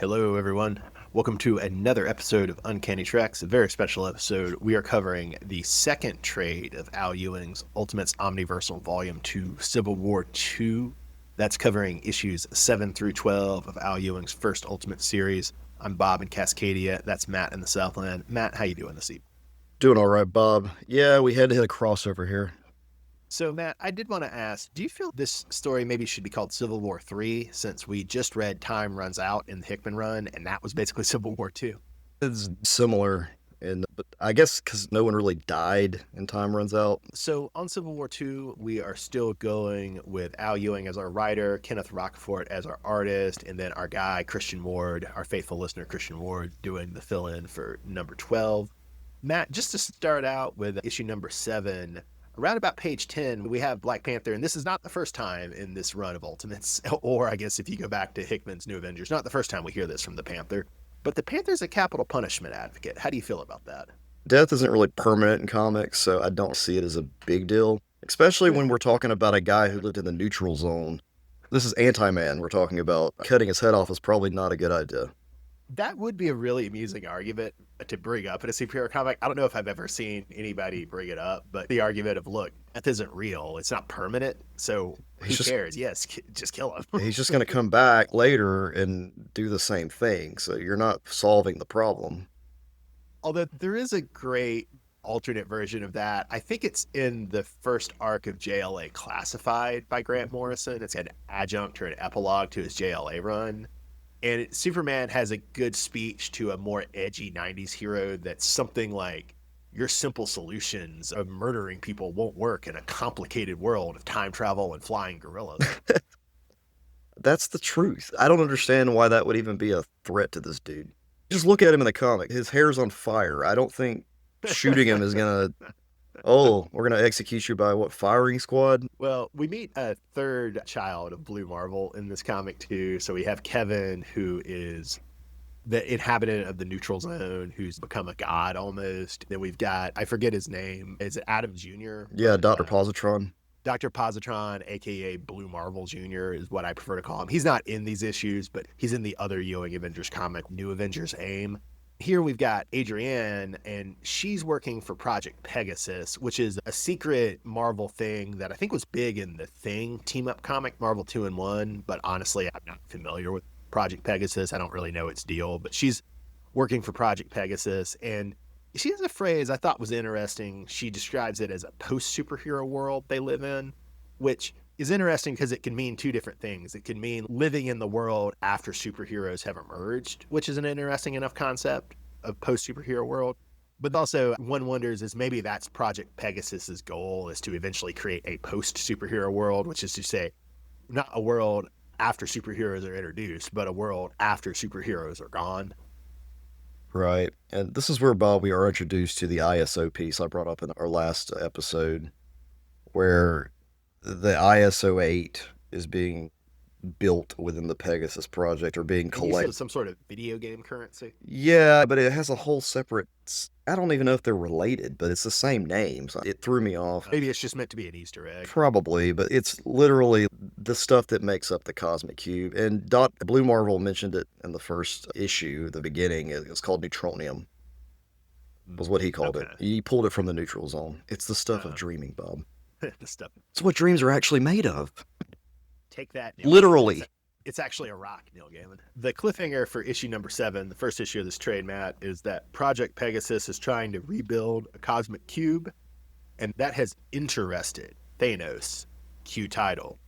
Hello, everyone. Welcome to another episode of Uncanny Tracks, a very special episode. We are covering the second trade of Al Ewing's Ultimates Omniversal Volume 2 Civil War 2. That's covering issues 7 through 12 of Al Ewing's first Ultimate series. I'm Bob in Cascadia. That's Matt in the Southland. Matt, how you doing this evening? Doing all right, Bob. Yeah, we had to hit a crossover here. So, Matt, I did want to ask, do you feel this story maybe should be called Civil War 3 since we just read Time Runs Out in the Hickman run, and that was basically Civil War 2? It's similar, but I guess because no one really died and time runs out. So on Civil War II, we are still going with Al Ewing as our writer, Kenneth Rockfort as our artist, and then our guy, Christian Ward, our faithful listener, Christian Ward, doing the fill-in for number 12. Matt, just to start out with issue number 7, around about page 10, we have Black Panther, and this is not the first time in this run of Ultimates, or I guess if you go back to Hickman's New Avengers, not the first time we hear this from the Panther. But the Panther's a capital punishment advocate. How do you feel about that? Death isn't really permanent in comics, so I don't see it as a big deal, especially when we're talking about a guy who lived in the neutral zone. This is Anti-Man we're talking about. Cutting his head off is probably not a good idea. That would be a really amusing argument to bring up in a superhero comic. I don't know if I've ever seen anybody bring it up, but the argument of, look, death isn't real. It's not permanent. So who cares? Yes, just kill him. He's just going to come back later and do the same thing, so you're not solving the problem. Although there is a great alternate version of that. I think it's in the first arc of JLA Classified by Grant Morrison. It's an adjunct or an epilogue to his JLA run. And Superman has a good speech to a more edgy 90s hero that's something like, your simple solutions of murdering people won't work in a complicated world of time travel and flying gorillas. That's the truth. I don't understand why that would even be a threat to this dude. Just look at him in the comic. His hair's on fire. I don't think shooting him is going to, oh, we're going to execute you by what, firing squad? Well, we meet a third child of Blue Marvel in this comic too. So we have Kevin, who is the inhabitant of the neutral zone, who's become a god almost. Then we've got, I forget his name. Is it Adam Jr.? Yeah, Dr. Positron. Dr. Positron, aka Blue Marvel Jr., is what I prefer to call him. He's not in these issues, but he's in the other Ewing Avengers comic, New Avengers AIM. Here we've got Adrienne, and she's working for Project Pegasus, which is a secret Marvel thing that I think was big in the Thing team-up comic, Marvel 2-in-1, but honestly, I'm not familiar with Project Pegasus. I don't really know its deal, but she's working for Project Pegasus, and she has a phrase I thought was interesting. She describes it as a post-superhero world they live in, which is interesting because it can mean two different things. It can mean living in the world after superheroes have emerged, which is an interesting enough concept of post-superhero world. But also, one wonders is maybe that's Project Pegasus's goal, is to eventually create a post-superhero world, which is to say, not a world after superheroes are introduced, but a world after superheroes are gone. Right. And this is where, Bob, we are introduced to the ISO piece I brought up in our last episode, where the ISO 8 is being built within the Pegasus project or being collected. Some sort of video game currency? Yeah, but it has a whole separate. I don't even know if they're related, but it's the same name. So it threw me off. Maybe it's just meant to be an Easter egg. Probably, but it's literally the stuff that makes up the Cosmic Cube. And Blue Marvel mentioned it in the first issue, the beginning. It's called Neutronium, was what he called it. He pulled it from the neutral zone. It's the stuff of dreaming, Bob. The stuff. It's what dreams are actually made of. Take that. Neil Literally. It's actually a rock, Neil Gaiman. The cliffhanger for issue number 7, the first issue of this trade, Matt, is that Project Pegasus is trying to rebuild a cosmic cube, and that has interested Thanos. Q title,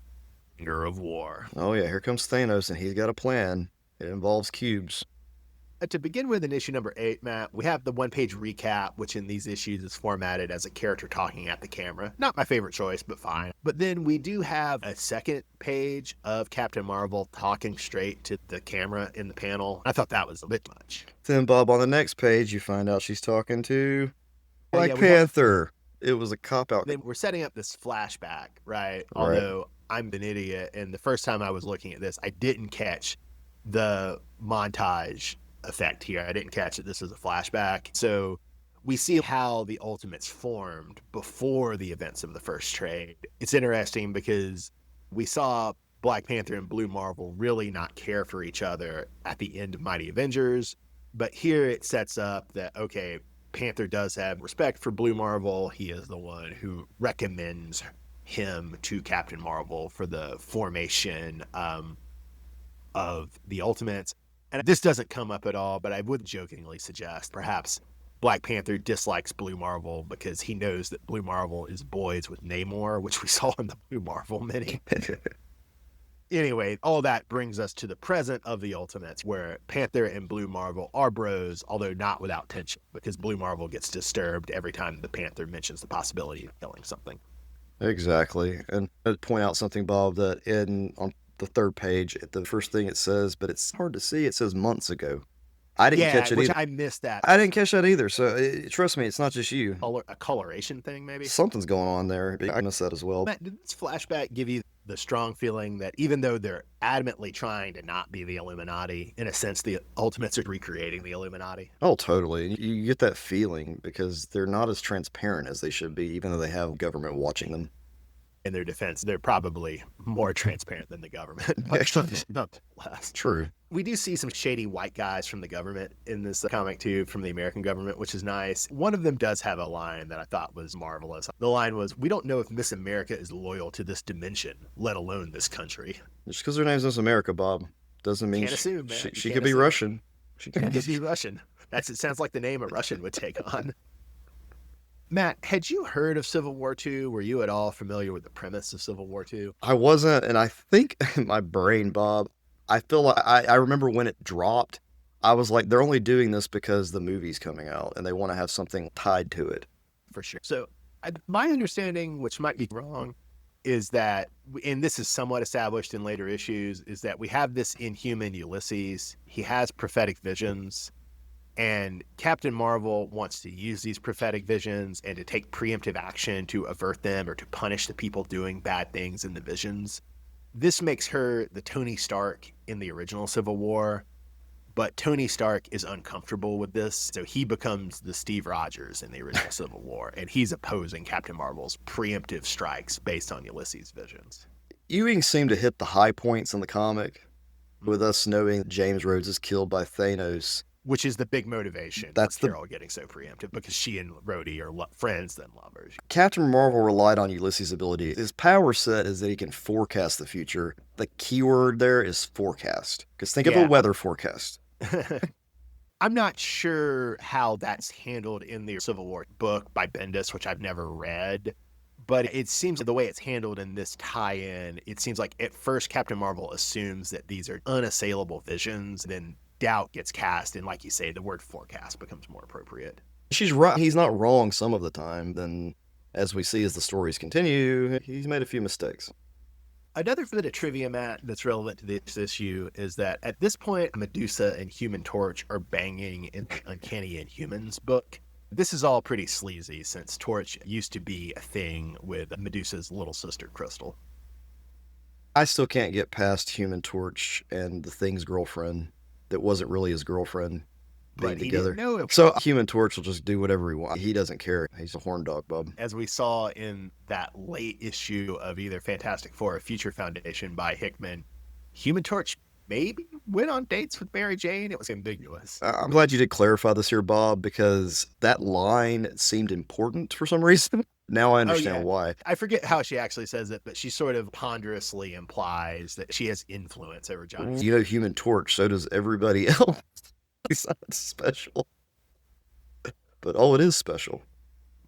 Finger of War. Oh yeah, here comes Thanos, and he's got a plan. It involves cubes. To begin with, in issue number 8, Matt, we have the one-page recap, which in these issues is formatted as a character talking at the camera. Not my favorite choice, but fine. But then we do have a second page of Captain Marvel talking straight to the camera in the panel. I thought that was a bit much. Then, Bob, on the next page, you find out she's talking to Black Panther. It was a cop-out. Then we're setting up this flashback, right? Although I'm an idiot, and the first time I was looking at this, I didn't catch the montage effect here. I didn't catch that this is a flashback. So we see how the Ultimates formed before the events of the first trade. It's interesting because we saw Black Panther and Blue Marvel really not care for each other at the end of Mighty Avengers. But here it sets up that, okay, Panther does have respect for Blue Marvel. He is the one who recommends him to Captain Marvel for the formation of the Ultimates. And this doesn't come up at all, but I would jokingly suggest perhaps Black Panther dislikes Blue Marvel because he knows that Blue Marvel is boys with Namor, which we saw in the Blue Marvel mini. Anyway, all that brings us to the present of the Ultimates, where Panther and Blue Marvel are bros, although not without tension, because Blue Marvel gets disturbed every time the Panther mentions the possibility of killing something. Exactly. And I'd point out something, Bob, that on the third page, the first thing it says, but it's hard to see, it says months ago. I didn't catch it which either. I missed that. I didn't catch that either. So trust me, it's not just you. A coloration thing, maybe? Something's going on there. I missed that as well. Matt, did this flashback give you the strong feeling that even though they're adamantly trying to not be the Illuminati, in a sense, the Ultimates are recreating the Illuminati? Oh, totally. You get that feeling because they're not as transparent as they should be, even though they have government watching them. In their defense, they're probably more transparent than the government, but nonetheless. True. We do see some shady white guys from the government in this comic too, from the American government, which is nice. One of them does have a line that I thought was marvelous. The line was, "We don't know if Miss America is loyal to this dimension, let alone this country." Just because her name's Miss America, Bob, doesn't mean Can't assume, man. she could be Russian. She could be Russian. It sounds like the name a Russian would take on. Matt, had you heard of Civil War II? Were you at all familiar with the premise of Civil War II? I wasn't, and I think in my brain, Bob, I feel like I remember when it dropped, I was like, they're only doing this because the movie's coming out and they want to have something tied to it. For sure. So my understanding, which might be wrong, is that, and this is somewhat established in later issues, is that we have this Inhuman Ulysses. He has prophetic visions. And Captain Marvel wants to use these prophetic visions and to take preemptive action to avert them or to punish the people doing bad things in the visions. This makes her the Tony Stark in the original Civil War, but Tony Stark is uncomfortable with this, so he becomes the Steve Rogers in the original Civil War, and he's opposing Captain Marvel's preemptive strikes based on Ulysses' visions. Ewing seemed to hit the high points in the comic, with us knowing James Rhodes is killed by Thanos. Which is the big motivation. That's Carol getting so preemptive, because she and Rhodey are friends than lovers. Captain Marvel relied on Ulysses' ability. His power set is that he can forecast the future. The keyword there is forecast. Because think of a weather forecast. I'm not sure how that's handled in the Civil War book by Bendis, which I've never read. But it seems the way it's handled in this tie-in, it seems like at first Captain Marvel assumes that these are unassailable visions, then doubt gets cast, and like you say, the word forecast becomes more appropriate. She's right. He's not wrong some of the time. Then, as we see as the stories continue, he's made a few mistakes. Another bit of trivia, Matt, that's relevant to this issue is that at this point, Medusa and Human Torch are banging in the Uncanny Inhumans book. This is all pretty sleazy, since Torch used to be a thing with Medusa's little sister, Crystal. I still can't get past Human Torch and the Thing's girlfriend that wasn't really his girlfriend being together. So Human Torch will just do whatever he wants. He doesn't care. He's a horn dog, bub. As we saw in that late issue of either Fantastic Four or Future Foundation by Hickman, Human Torch maybe went on dates with Mary Jane. It was ambiguous. I'm glad you did clarify this here, Bob, because that line seemed important for some reason. Now I understand why. I forget how she actually says it, but she sort of ponderously implies that she has influence over Johnny. You know, Human Torch, so does everybody else. He's not special. But it is special.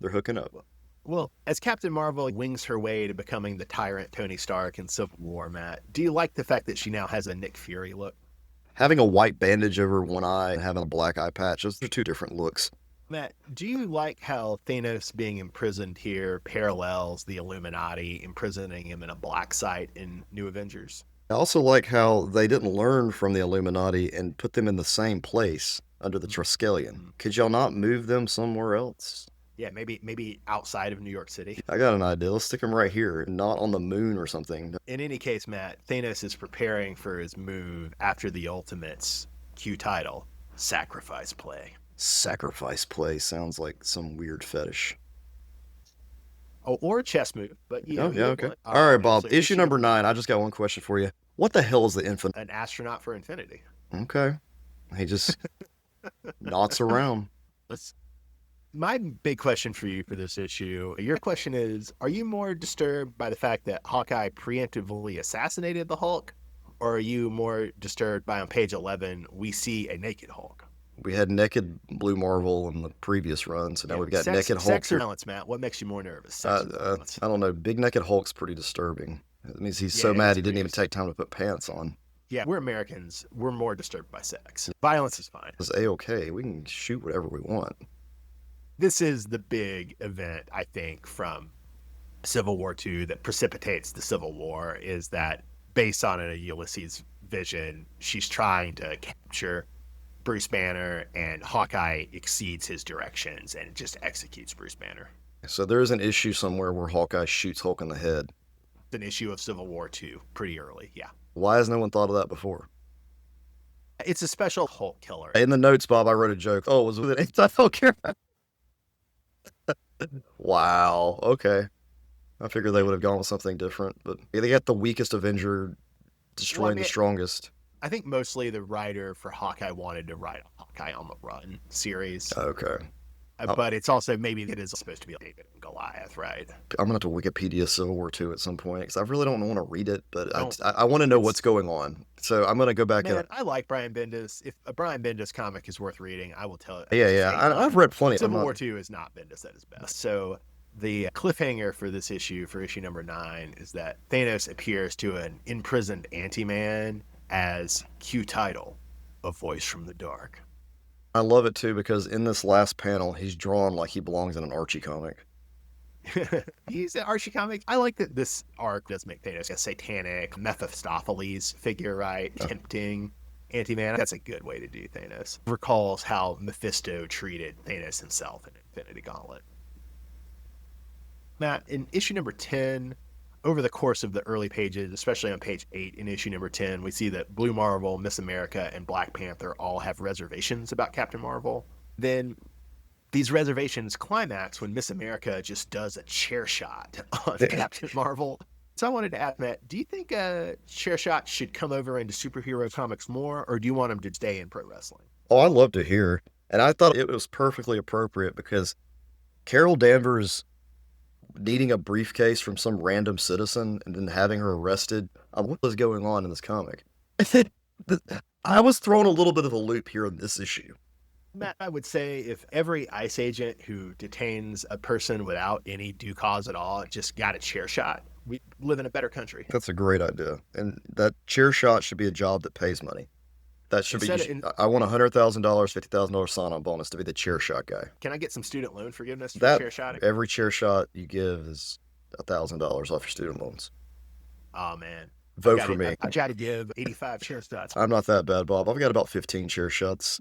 They're hooking up. Well, as Captain Marvel wings her way to becoming the tyrant Tony Stark in Civil War, Matt, do you like the fact that she now has a Nick Fury look? Having a white bandage over one eye and having a black eye patch, those are two different looks. Matt, do you like how Thanos being imprisoned here parallels the Illuminati imprisoning him in a black site in New Avengers? I also like how they didn't learn from the Illuminati and put them in the same place under the Triskelion. Could y'all not move them somewhere else? Yeah, maybe outside of New York City. I got an idea. Let's stick them right here, not on the moon or something. In any case, Matt, Thanos is preparing for his move after the Ultimates. Cue title, Sacrifice Play. Sacrifice play sounds like some weird fetish. or a chess move, but Oh, yeah, either okay. one. All right, So Bob. Issue issue number number 9. I 9, just got one question for you. What the hell is the infinite? an astronaut for infinity. Okay. He just knots around. Let's. My big question for you for this issue, your question is, are you more disturbed by the fact that Hawkeye preemptively assassinated the Hulk, or are you more disturbed by on page 11 we see a naked Hulk? We had naked Blue Marvel in the previous run, so now Yeah, we've got naked Hulk sex or here. violence, Matt? What makes you more nervous, sex or violence? I don't know. Big naked Hulk's pretty disturbing. It means he's Yeah, so mad it's he didn't pretty even take disturbing. time to put pants on. Yeah, we're Americans. We're more disturbed by sex. Violence is fine. It's A-okay. We can shoot whatever we want. This is the big event, I think, from Civil War II that precipitates the Civil War, is that based on a Ulysses vision, she's trying to capture Bruce Banner, and Hawkeye exceeds his directions and just executes Bruce Banner. So there is an issue somewhere where Hawkeye shoots Hulk in the head. It's an issue of Civil War II, pretty early, yeah. Why has no one thought of that before? It's a special Hulk killer. In the notes, Bob, I wrote a joke. Oh, it was with an anti-Hulk character. Wow. Okay. I figured they would have gone with something different, but they got the weakest Avenger destroying the strongest. I think mostly the writer for Hawkeye wanted to write a Hawkeye on the Run series. Okay. But it's also, maybe it is supposed to be David and Goliath, right? I'm going to have to Wikipedia Civil War II at some point because I really don't want to read it, but I want to know what's going on. So I'm going to go back and. I like Brian Bendis. If a Brian Bendis comic is worth reading, I will tell it. Yeah. I've read plenty. Civil War II is not Bendis at his best. So the cliffhanger for this issue, for issue number 9, is that Thanos appears to an imprisoned Anti-Man as Q title, a voice from the dark. I love it too because in this last panel, he's drawn like he belongs in an Archie comic. He's an Archie comic. I like that this arc does make Thanos a satanic Mephistopheles figure, right? Tempting Anti-Man. That's a good way to do Thanos. Recalls how Mephisto treated Thanos himself in Infinity Gauntlet. Matt, in issue number 10, over the course of the early pages, especially on page 8 in issue number 10, we see that Blue Marvel, Miss America, and Black Panther all have reservations about Captain Marvel. Then these reservations climax when Miss America just does a chair shot on Captain Marvel. So I wanted to ask Matt, do you think chair shot should come over into superhero comics more, or do you want him to stay in pro wrestling? Oh, I love to hear. And I thought it was perfectly appropriate because Carol Danvers needing a briefcase from some random citizen and then having her arrested. What was going on in this comic? I was thrown a little bit of a loop here in this issue. Matt, I would say if every ICE agent who detains a person without any due cause at all just got a chair shot, we live in a better country. That's a great idea. And that chair shot should be a job that pays money. That should I want $100,000, $50,000 sign-on bonus to be the chair shot guy. Can I get some student loan forgiveness for that chair shot? Every chair shot you give is $1,000 off your student loans. Oh man, vote for me. I try to give 85 chair shots. I'm not that bad, Bob. I've got about 15 chair shots.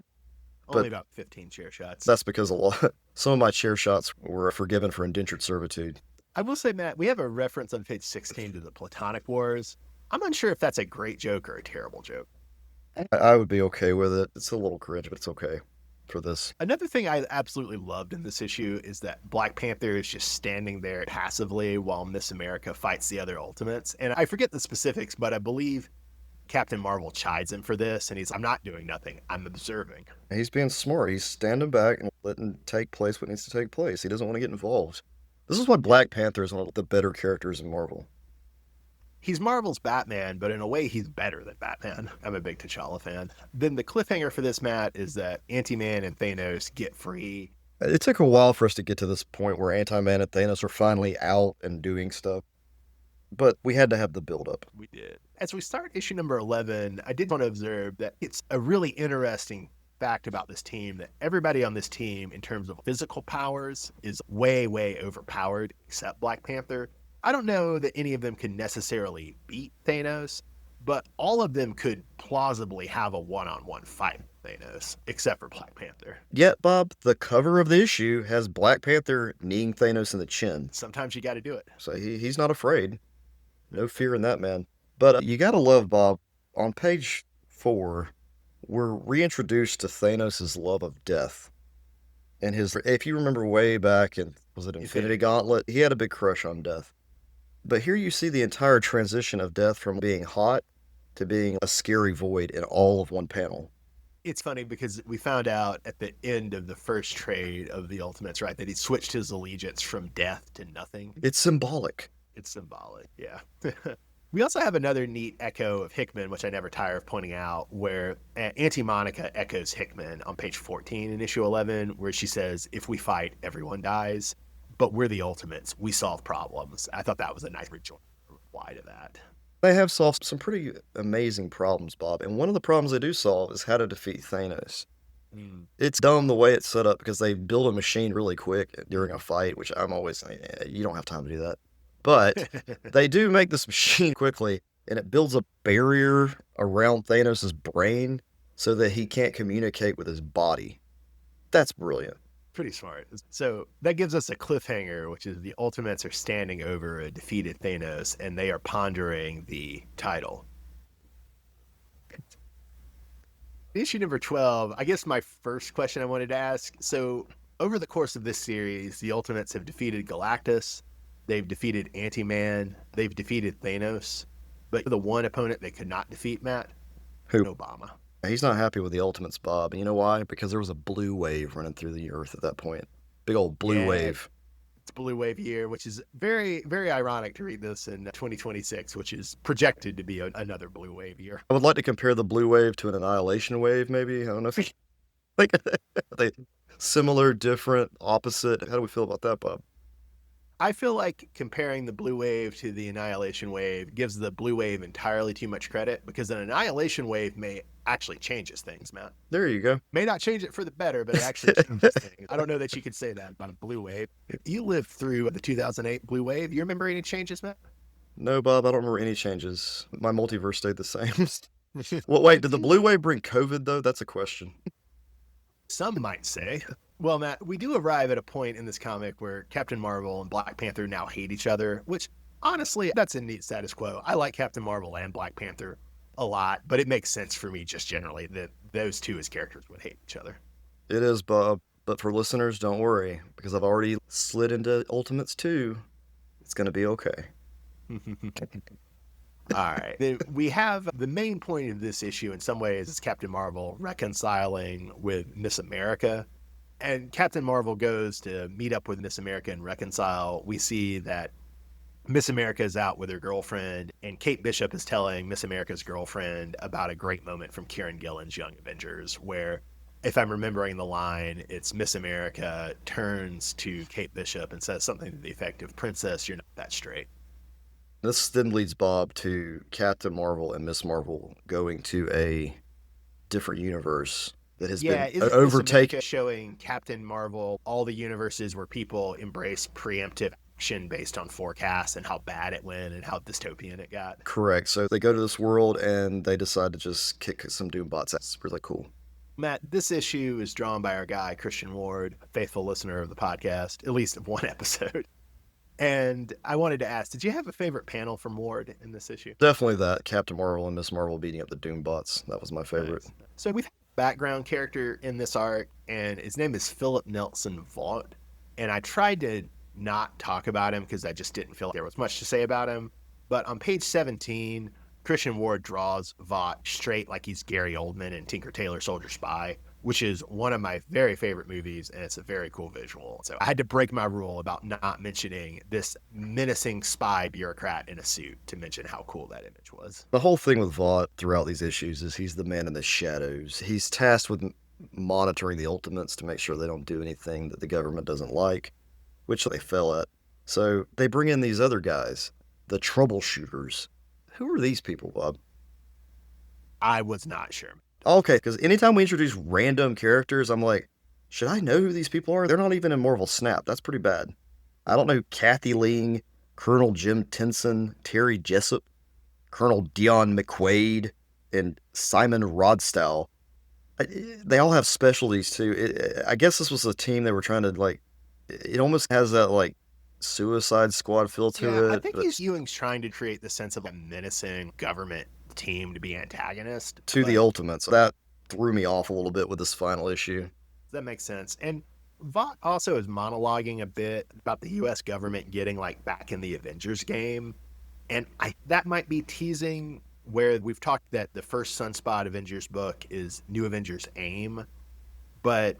Only about 15 chair shots. That's because some of my chair shots were forgiven for indentured servitude. I will say, Matt, we have a reference on page 16 to the Platonic Wars. I'm unsure if that's a great joke or a terrible joke. I would be okay with it. It's a little cringe, but it's okay for this. Another thing I absolutely loved in this issue is that Black Panther is just standing there passively while Miss America fights the other Ultimates. And I forget the specifics, but I believe Captain Marvel chides him for this, and I'm not doing nothing. I'm observing. He's being smart. He's standing back and letting take place what needs to take place. He doesn't want to get involved. This is why Black Panther is one of the better characters in Marvel. He's Marvel's Batman, but in a way, he's better than Batman. I'm a big T'Challa fan. Then the cliffhanger for this, Matt, is that Anti-Man and Thanos get free. It took a while for us to get to this point where Anti-Man and Thanos are finally out and doing stuff. But we had to have the build-up. We did. As we start issue number 11, I did want to observe that it's a really interesting fact about this team that everybody on this team, in terms of physical powers, is way, way overpowered, except Black Panther. I don't know that any of them can necessarily beat Thanos, but all of them could plausibly have a one-on-one fight with Thanos, except for Black Panther. Yet, Bob, the cover of the issue has Black Panther kneeing Thanos in the chin. Sometimes you got to do it. So he's not afraid. No fear in that man. But you got to love, Bob, on page 4, we're reintroduced to Thanos' love of death. And if you remember way back in Was it Infinity Gauntlet? He had a big crush on Death. But here you see the entire transition of Death from being hot to being a scary void in all of one panel. It's funny because we found out at the end of the first trade of the Ultimates, right, that he switched his allegiance from death to nothing. It's symbolic. It's symbolic, yeah. We also have another neat echo of Hickman, which I never tire of pointing out, where Auntie Monica echoes Hickman on page 14 in issue 11, where she says, if we fight, everyone dies, but we're the Ultimates. We solve problems. I thought that was a nice reply to that. They have solved some pretty amazing problems, Bob, and one of the problems they do solve is how to defeat Thanos. It's dumb the way it's set up because they build a machine really quick during a fight, which I'm always saying, you don't have time to do that. But they do make this machine quickly, and it builds a barrier around Thanos' brain so that he can't communicate with his body. That's brilliant. Pretty smart. So that gives us a cliffhanger, which is the Ultimates are standing over a defeated Thanos, and they are pondering the title. Issue number 12, I guess my first question I wanted to ask. So over the course of this series, the Ultimates have defeated Galactus. They've defeated Ant-Man. They've defeated Thanos. But the one opponent they could not defeat, Matt? Who? Obama. He's not happy with the Ultimates, Bob. And you know why? Because there was a blue wave running through the earth at that point. Big old blue wave. It's blue wave year, which is very, very ironic to read this in 2026, which is projected to be another blue wave year. I would like to compare the blue wave to an annihilation wave, maybe. I don't know if you like they similar, different, opposite. How do we feel about that, Bob? I feel like comparing the blue wave to the annihilation wave gives the blue wave entirely too much credit, because an annihilation wave may actually changes things, Matt. There you go. May not change it for the better, but it actually changes things. I don't know that you could say that about a blue wave. You lived through the 2008 blue wave. You remember any changes, Matt? No, Bob, I don't remember any changes. My multiverse stayed the same. Well, wait, did the blue wave bring COVID, though? That's a question. Some might say. Well, Matt, we do arrive at a point in this comic where Captain Marvel and Black Panther now hate each other, which, honestly, that's a neat status quo. I like Captain Marvel and Black Panther a lot, but it makes sense for me just generally that those two as characters would hate each other. It is, Bob. But for listeners, don't worry, because I've already slid into Ultimates 2. It's going to be okay. All right. Then we have the main point of this issue in some ways is Captain Marvel reconciling with Miss America. And Captain Marvel goes to meet up with Miss America and reconcile. We see that Miss America is out with her girlfriend, and Kate Bishop is telling Miss America's girlfriend about a great moment from Kieran Gillen's Young Avengers, where, if I'm remembering the line, it's Miss America turns to Kate Bishop and says something to the effect of, "Princess, you're not that straight." This then leads Bob to Captain Marvel and Miss Marvel going to a different universe that has been overtaken. Showing Captain Marvel all the universes where people embrace preemptive action based on forecasts and how bad it went and how dystopian it got. Correct. So they go to this world and they decide to just kick some Doombots. That's really cool. Matt, this issue is drawn by our guy, Christian Ward, a faithful listener of the podcast, at least of one episode. And I wanted to ask, did you have a favorite panel from Ward in this issue? Definitely that. Captain Marvel and Miss Marvel beating up the Doombots. That was my favorite. Nice. So we've had a background character in this arc, and his name is Philip Nelson Vaught. And I tried to not talk about him because I just didn't feel like there was much to say about him. But on page 17, Christian Ward draws Vaught straight like he's Gary Oldman in Tinker Tailor Soldier Spy, which is one of my very favorite movies, and it's a very cool visual. So I had to break my rule about not mentioning this menacing spy bureaucrat in a suit to mention how cool that image was. The whole thing with Vaught throughout these issues is he's the man in the shadows. He's tasked with monitoring the Ultimates to make sure they don't do anything that the government doesn't like, which they fail at. So they bring in these other guys, the troubleshooters. Who are these people, Bob? I was not sure. Okay, because anytime we introduce random characters, I'm like, should I know who these people are? They're not even in Marvel Snap. That's pretty bad. I don't know Kathy Ling, Colonel Jim Tinson, Terry Jessup, Colonel Dion McQuaid, and Simon Rodstow. They all have specialties, too. I guess this was a team they were trying to, like, it almost has that, like, Suicide Squad feel to it. I think Ewing's trying to create the sense of a menacing government team to be antagonist to the Ultimates. That threw me off a little bit with this final issue. That makes sense. And Vought also is monologuing a bit about the U.S. government getting like back in the Avengers game, and that might be teasing where we've talked that the first Sunspot Avengers book is New Avengers AIM, but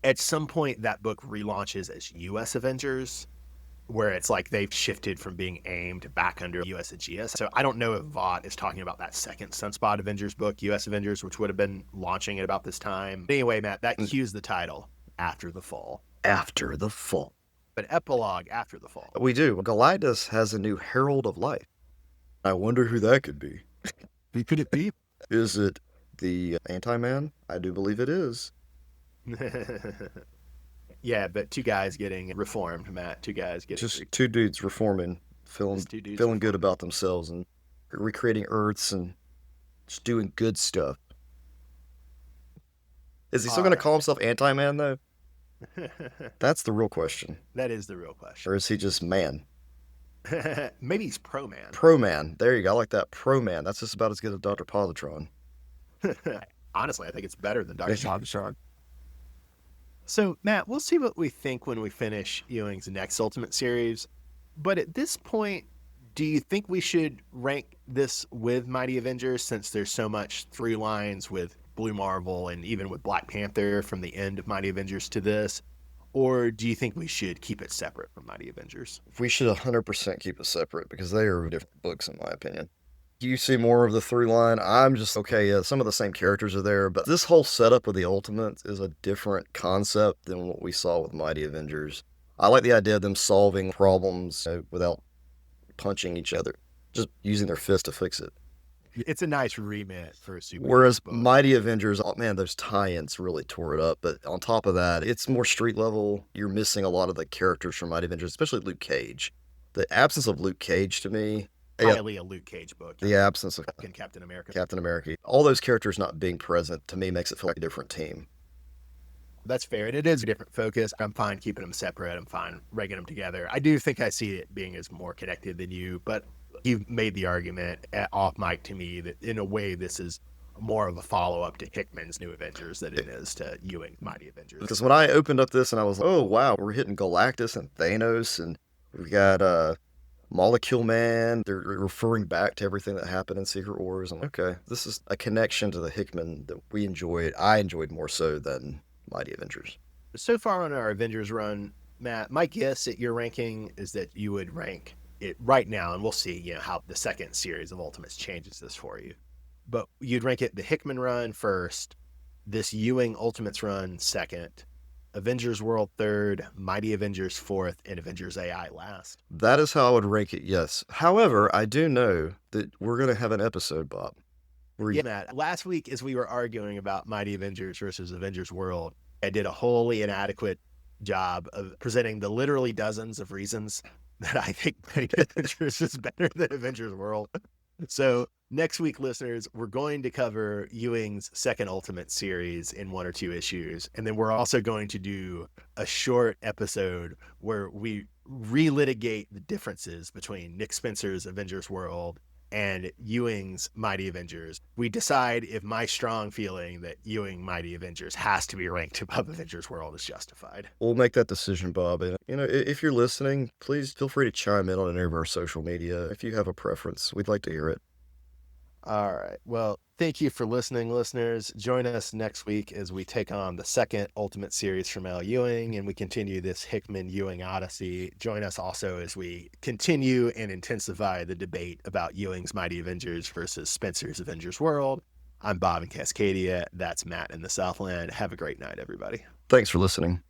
at some point that book relaunches as U.S. Avengers, where it's like they've shifted from being aimed back under US Aegis. So I don't know if Vought is talking about that second Sunspot Avengers book, US Avengers, which would have been launching at about this time. Anyway, Matt, that cues the title, After the Fall. After the Fall. But epilogue After the Fall. We do. Galactus has a new Herald of Life. I wonder who that could be. Who could it be? Is it the Anti-Man? I do believe it is. Yeah, but two guys getting reformed, Matt. Two guys getting... Just two dudes reforming, feeling good about themselves and recreating Earths and just doing good stuff. Is he still going to call himself Anti-Man, though? That's the real question. That is the real question. Or is he just man? Maybe he's Pro-Man. Pro-Man. There you go. I like that. Pro-Man. That's just about as good as Dr. Positron. Honestly, I think it's better than Dr. Positron. So, Matt, we'll see what we think when we finish Ewing's next Ultimate series. But at this point, do you think we should rank this with Mighty Avengers, since there's so much through lines with Blue Marvel and even with Black Panther from the end of Mighty Avengers to this? Or do you think we should keep it separate from Mighty Avengers? We should 100% keep it separate because they are different books, in my opinion. You see more of the through line. I'm just, okay, yeah, some of the same characters are there, but this whole setup with the Ultimates is a different concept than what we saw with Mighty Avengers. I like the idea of them solving problems without punching each other, just using their fist to fix it. It's a nice remit for a super. Whereas book. Mighty Avengers, oh man, those tie-ins really tore it up. But on top of that, it's more street level. You're missing a lot of the characters from Mighty Avengers, especially Luke Cage. The absence of Luke Cage to me... Highly a Luke Cage book. The absence of Captain America. Captain America. All those characters not being present, to me, makes it feel like a different team. That's fair. And it is a different focus. I'm fine keeping them separate. I'm fine ragging them together. I do think I see it being as more connected than you, but you've made the argument off mic to me that in a way this is more of a follow-up to Hickman's New Avengers than it is to Ewing's Mighty Avengers. Because when I opened up this and I was like, oh wow, we're hitting Galactus and Thanos and we got Molecule Man. They're referring back to everything that happened in Secret Wars. I'm like, okay, this is a connection to the Hickman that we enjoyed. I enjoyed more so than Mighty Avengers. So far on our Avengers run, Matt, my guess at your ranking is that you would rank it right now, and we'll see, how the second series of Ultimates changes this for you. But you'd rank it the Hickman run first, this Ewing Ultimates run second, Avengers World third, Mighty Avengers fourth, and Avengers AI last. That is how I would rank it, yes. However, I do know that we're going to have an episode, Bob. Yeah, Matt, last week as we were arguing about Mighty Avengers versus Avengers World, I did a wholly inadequate job of presenting the literally dozens of reasons that I think Mighty Avengers is better than Avengers World. So next week, listeners, we're going to cover Ewing's second Ultimate series in 1 or 2 issues. And then we're also going to do a short episode where we relitigate the differences between Nick Spencer's Avengers World and Ewing's Mighty Avengers. We decide if my strong feeling that Ewing Mighty Avengers has to be ranked above Avengers World is justified. We'll make that decision, Bob. And, if you're listening, please feel free to chime in on any of our social media. If you have a preference, we'd like to hear it. All right. Well, thank you for listening, listeners. Join us next week as we take on the second Ultimate series from Al Ewing and we continue this Hickman-Ewing Odyssey. Join us also as we continue and intensify the debate about Ewing's Mighty Avengers versus Spencer's Avengers World. I'm Bob in Cascadia. That's Matt in the Southland. Have a great night, everybody. Thanks for listening.